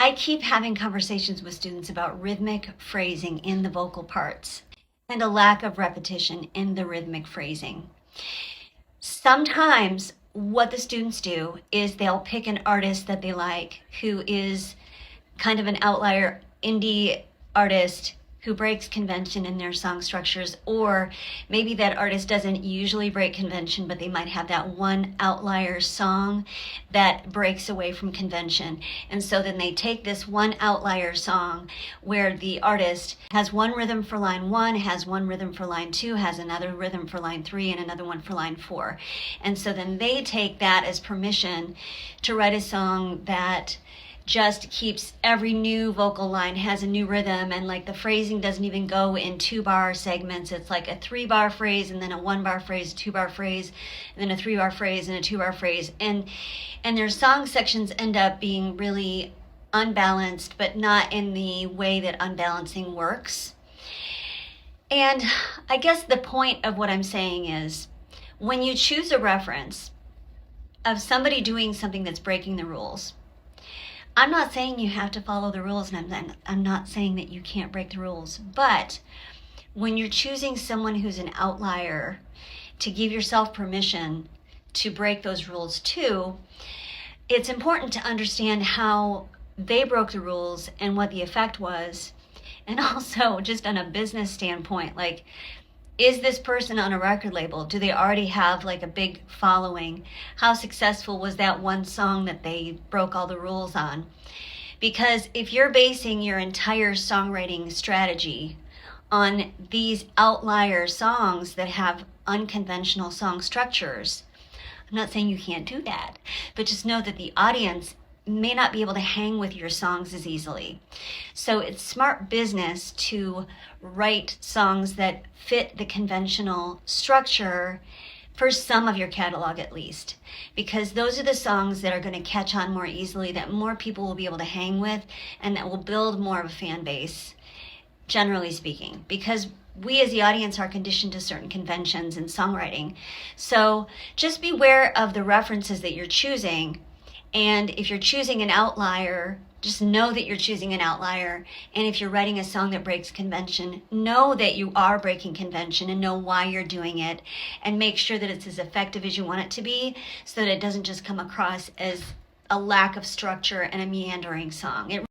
I keep having conversations with students about rhythmic phrasing in the vocal parts and a lack of repetition in the rhythmic phrasing. Sometimes what the students do is they'll pick an artist that they like who is kind of an outlier indie artist who breaks convention in their song structures, or maybe that artist doesn't usually break convention, but they might have that one outlier song that breaks away from convention. And so then they take this one outlier song where the artist has one rhythm for line 1, has one rhythm for line 2, has another rhythm for line 3, and another one for line 4. And so then they take that as permission to write a song that just keeps every new vocal line has a new rhythm, and like the phrasing doesn't even go in 2-bar segments. It's like a 3-bar phrase and then a 1-bar phrase, 2-bar phrase, and then a 3-bar phrase and a 2-bar phrase. And their song sections end up being really unbalanced, but not in the way that unbalancing works. And I guess the point of what I'm saying is when you choose a reference of somebody doing something that's breaking the rules, I'm not saying you have to follow the rules, and I'm not saying that you can't break the rules, but when you're choosing someone who's an outlier to give yourself permission to break those rules too, it's important to understand how they broke the rules and what the effect was. And also just on a business standpoint, like, is this person on a record label? Do they already have like a big following? How successful was that one song that they broke all the rules on? Because if you're basing your entire songwriting strategy on these outlier songs that have unconventional song structures, I'm not saying you can't do that, but just know that the audience may not be able to hang with your songs as easily. So it's smart business to write songs that fit the conventional structure for some of your catalog at least, because those are the songs that are going to catch on more easily, that more people will be able to hang with, and that will build more of a fan base, generally speaking, because we as the audience are conditioned to certain conventions in songwriting. So just beware of the references that you're choosing. And if you're choosing an outlier, just know that you're choosing an outlier. And if you're writing a song that breaks convention, know that you are breaking convention and know why you're doing it, and make sure that it's as effective as you want it to be, so that it doesn't just come across as a lack of structure and a meandering song.